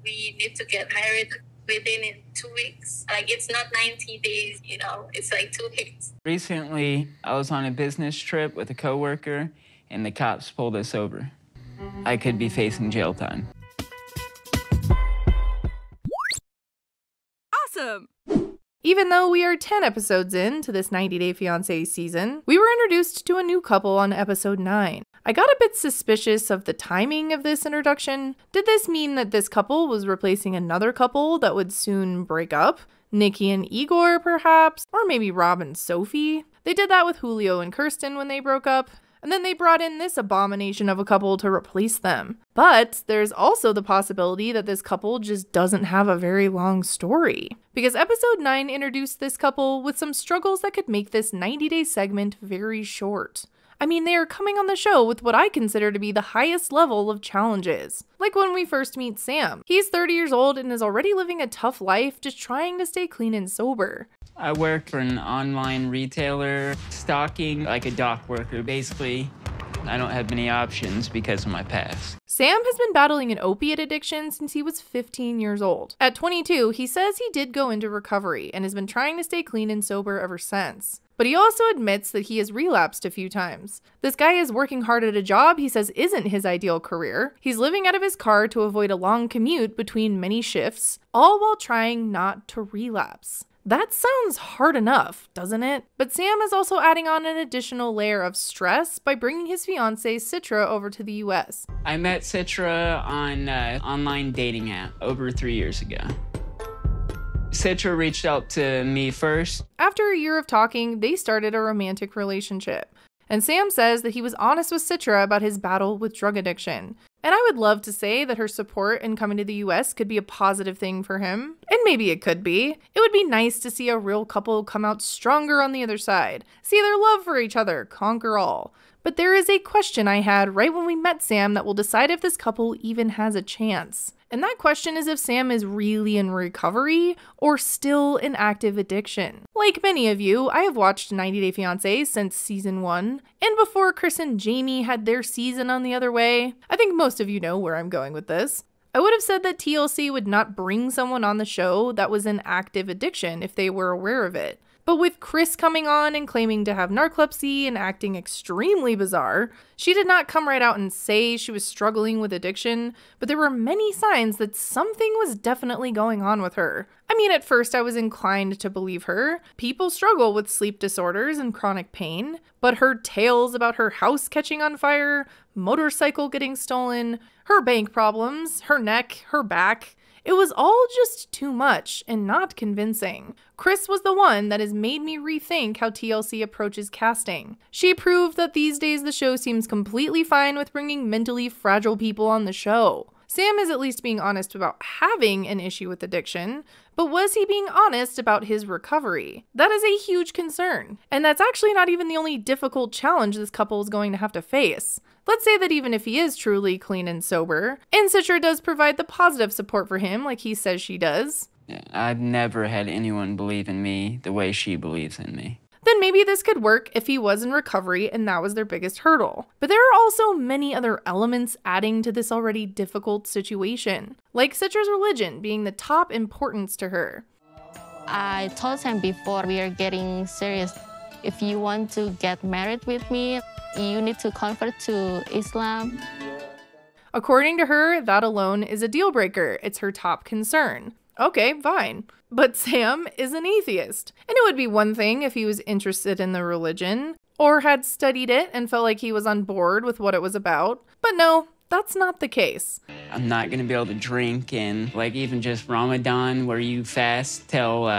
we need to get married within 2 weeks. Like, it's not 90 days, it's like 2 weeks. Recently, I was on a business trip with a coworker, and the cops pulled us over. I could be facing jail time. Awesome! Even though we are 10 episodes into this 90 Day Fiancé season, we were introduced to a new couple on episode 9. I got a bit suspicious of the timing of this introduction. Did this mean that this couple was replacing another couple that would soon break up? Nikki and Igor, perhaps? Or maybe Rob and Sophie? They did that with Julio and Kirsten when they broke up. And then they brought in this abomination of a couple to replace them. But there's also the possibility that this couple just doesn't have a very long story. Because episode 9 introduced this couple with some struggles that could make this 90-day segment very short. I mean, they are coming on the show with what I consider to be the highest level of challenges. Like when we first meet Sam. He's 30 years old and is already living a tough life, just trying to stay clean and sober. I work for an online retailer, stocking like a dock worker. Basically, I don't have many options because of my past. Sam has been battling an opiate addiction since he was 15 years old. At 22, he says he did go into recovery and has been trying to stay clean and sober ever since. But he also admits that he has relapsed a few times. This guy is working hard at a job he says isn't his ideal career. He's living out of his car to avoid a long commute between many shifts, all while trying not to relapse. That sounds hard enough, doesn't it? But Sam is also adding on an additional layer of stress by bringing his fiancée Citra over to the US. I met Citra on an online dating app over 3 years ago. Citra reached out to me first. After a year of talking, they started a romantic relationship. And Sam says that he was honest with Citra about his battle with drug addiction. And I would love to say that her support in coming to the US could be a positive thing for him. And maybe it could be. It would be nice to see a real couple come out stronger on the other side. See their love for each other conquer all. But there is a question I had right when we met Sam that will decide if this couple even has a chance. And that question is if Sam is really in recovery or still in active addiction. Like many of you, I have watched 90 Day Fiancé since season 1, and before Chris and Jamie had their season on the other way. I think most of you know where I'm going with this. I would have said that TLC would not bring someone on the show that was in active addiction if they were aware of it. But with Chris coming on and claiming to have narcolepsy and acting extremely bizarre, she did not come right out and say she was struggling with addiction, but there were many signs that something was definitely going on with her. I mean, at first I was inclined to believe her. People struggle with sleep disorders and chronic pain, but her tales about her house catching on fire, motorcycle getting stolen, her bank problems, her neck, her back, it was all just too much and not convincing. Chris was the one that has made me rethink how TLC approaches casting. She proved that these days the show seems completely fine with bringing mentally fragile people on the show. Sam is at least being honest about having an issue with addiction, but was he being honest about his recovery? That is a huge concern. And that's actually not even the only difficult challenge this couple is going to have to face. Let's say that even if he is truly clean and sober, and Citra does provide the positive support for him like he says she does. I've never had anyone believe in me the way she believes in me. Then maybe this could work if he was in recovery and that was their biggest hurdle. But there are also many other elements adding to this already difficult situation, like Citra's religion being the top importance to her. I told him before we are getting serious, if you want to get married with me, you need to convert to Islam. According to her, that alone is a deal breaker. It's her top concern. Okay, fine. But Sam is an atheist. And it would be one thing if he was interested in the religion, or had studied it and felt like he was on board with what it was about. But no, that's not the case. I'm not gonna be able to drink in, like, even just Ramadan where you fast till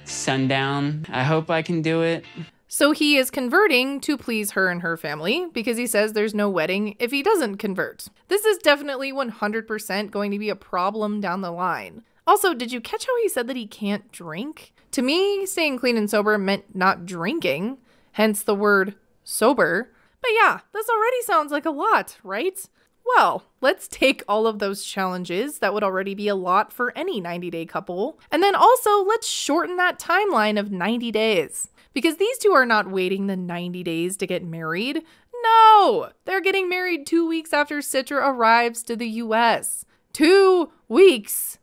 sundown. I hope I can do it. So he is converting to please her and her family because he says there's no wedding if he doesn't convert. This is definitely 100% going to be a problem down the line. Also, did you catch how he said that he can't drink? To me, staying clean and sober meant not drinking, hence the word sober. But yeah, this already sounds like a lot, right? Well, let's take all of those challenges, that would already be a lot for any 90-day couple, and then also let's shorten that timeline of 90 days. Because these two are not waiting the 90 days to get married. No! They're getting married 2 weeks after Citra arrives to the US. 2 weeks.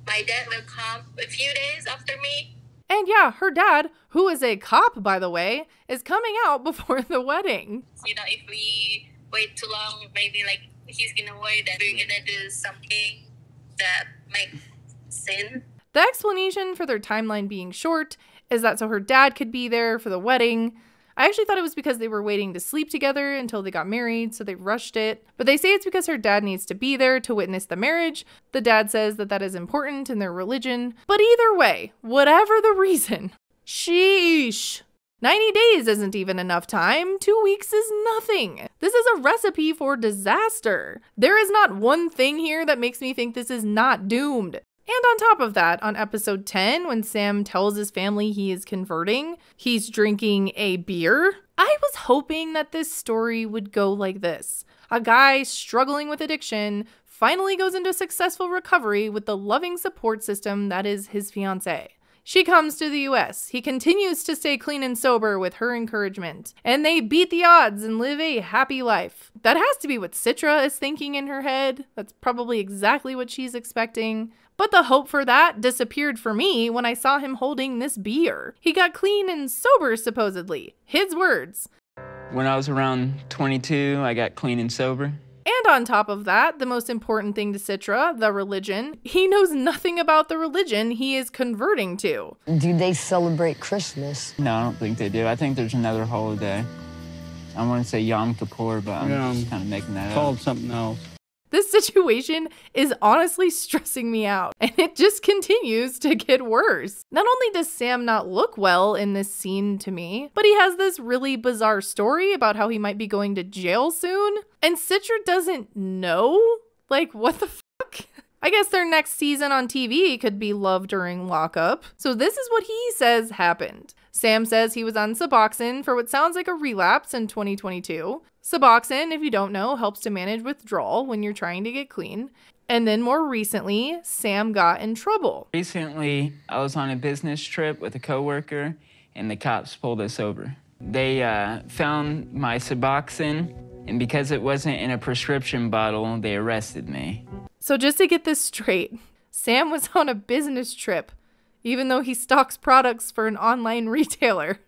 My dad will come a few days after me. And yeah, her dad, who is a cop, by the way, is coming out before the wedding. You know, if we wait too long, maybe like he's gonna worry that we're gonna do something that makes sin. The explanation for their timeline being short is that so her dad could be there for the wedding. I actually thought it was because they were waiting to sleep together until they got married, so they rushed it. But they say it's because her dad needs to be there to witness the marriage. The dad says that that is important in their religion. But either way, whatever the reason, sheesh. 90 days isn't even enough time. 2 weeks is nothing. This is a recipe for disaster. There is not one thing here that makes me think this is not doomed. And on top of that, on episode 10, when Sam tells his family he is converting, he's drinking a beer. I was hoping that this story would go like this. A guy struggling with addiction finally goes into successful recovery with the loving support system that is his fiancée. She comes to the US. He continues to stay clean and sober with her encouragement. And they beat the odds and live a happy life. That has to be what Citra is thinking in her head. That's probably exactly what she's expecting. But the hope for that disappeared for me when I saw him holding this beer. He got clean and sober, supposedly. His words. When I was around 22, I got clean and sober. And on top of that, the most important thing to Citra, the religion, he knows nothing about the religion he is converting to. Do they celebrate Christmas? No, I don't think they do. I think there's another holiday. I want to say Yom Kippur, but I'm just kind of making that up. Called something else. This situation is honestly stressing me out, and it just continues to get worse. Not only does Sam not look well in this scene to me, but he has this really bizarre story about how he might be going to jail soon, and Citra doesn't know? Like, what the fuck? I guess their next season on TV could be Love During Lockup. So this is what he says happened. Sam says he was on Suboxone for what sounds like a relapse in 2022. Suboxone, if you don't know, helps to manage withdrawal when you're trying to get clean. And then more recently, Sam got in trouble. Recently, I was on a business trip with a coworker, and the cops pulled us over. They found my Suboxone, and because it wasn't in a prescription bottle, they arrested me. So just to get this straight, Sam was on a business trip, even though he stocks products for an online retailer.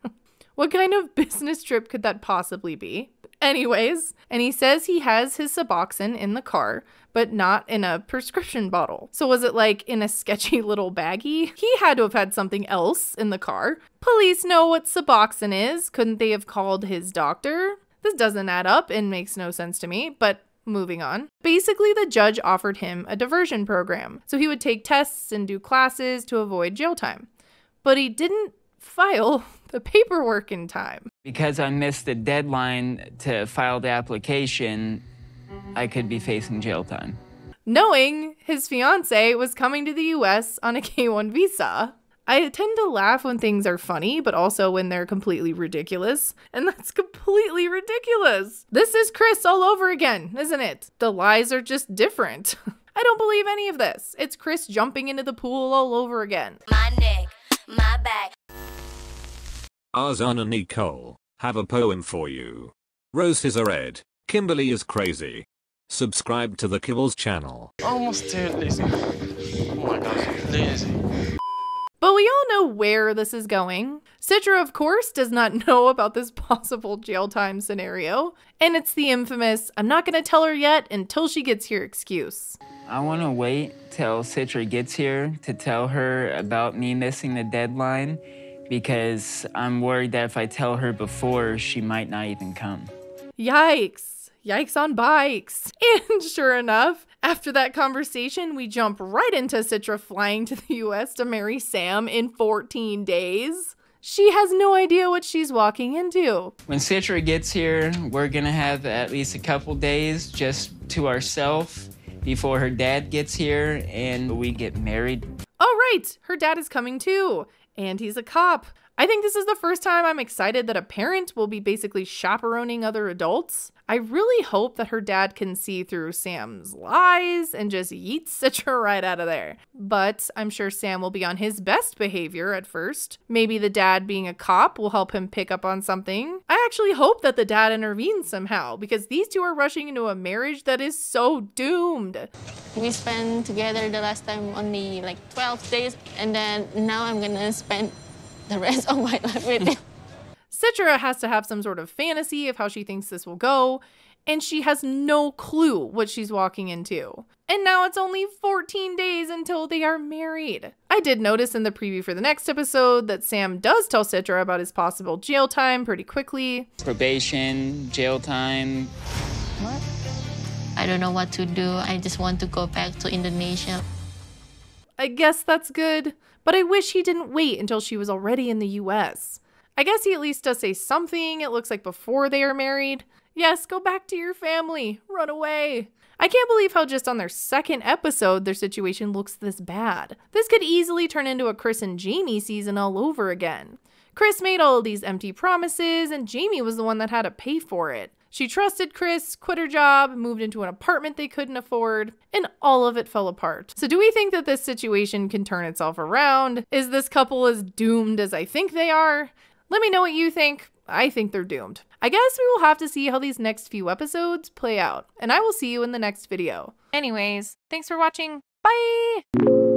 What kind of business trip could that possibly be? Anyways, and he says he has his Suboxone in the car, but not in a prescription bottle. So was it like in a sketchy little baggie? He had to have had something else in the car. Police know what Suboxone is. Couldn't they have called his doctor? This doesn't add up and makes no sense to me, but moving on. Basically, the judge offered him a diversion program, so he would take tests and do classes to avoid jail time. But he didn't file the paperwork in time. Because I missed the deadline to file the application, I could be facing jail time. Knowing his fiancée was coming to the US on a K-1 visa. I tend to laugh when things are funny, but also when they're completely ridiculous. And that's completely ridiculous. This is Chris all over again, isn't it? The lies are just different. I don't believe any of this. It's Chris jumping into the pool all over again. My neck, my back. Arzan and Nicole have a poem for you. Roses are red. Kimberly is crazy. Subscribe to the Kiblz channel. Almost too lazy. Oh my gosh, lazy. But we all know where this is going. Citra, of course, does not know about this possible jail time scenario. And it's the infamous, I'm not going to tell her yet until she gets here excuse. I want to wait till Citra gets here to tell her about me missing the deadline, because I'm worried that if I tell her before, she might not even come. Yikes. Yikes on bikes. And sure enough, after that conversation, we jump right into Citra flying to the US to marry Sam in 14 days. She has no idea what she's walking into. When Citra gets here, we're gonna have at least a couple days just to ourselves before her dad gets here and we get married. Oh, right. Her dad is coming too. And he's a cop. I think this is the first time I'm excited that a parent will be basically chaperoning other adults. I really hope that her dad can see through Sam's lies and just yeet Citra right out of there. But I'm sure Sam will be on his best behavior at first. Maybe the dad being a cop will help him pick up on something. I actually hope that the dad intervenes somehow, because these two are rushing into a marriage that is so doomed. We spent together the last time only like 12 days, and then now I'm gonna spend the rest of my life with him. Citra has to have some sort of fantasy of how she thinks this will go, and she has no clue what she's walking into. And now it's only 14 days until they are married. I did notice in the preview for the next episode that Sam does tell Citra about his possible jail time pretty quickly. Probation, jail time. What? I don't know what to do. I just want to go back to Indonesia. I guess that's good, but I wish he didn't wait until she was already in the US. I guess he at least does say something, it looks like, before they are married. Yes, go back to your family. Run away. I can't believe how just on their second episode, their situation looks this bad. This could easily turn into a Chris and Jamie season all over again. Chris made all of these empty promises, and Jamie was the one that had to pay for it. She trusted Chris, quit her job, moved into an apartment they couldn't afford, and all of it fell apart. So do we think that this situation can turn itself around? Is this couple as doomed as I think they are? Let me know what you think. I think they're doomed. I guess we will have to see how these next few episodes play out, and I will see you in the next video. Anyways, thanks for watching. Bye!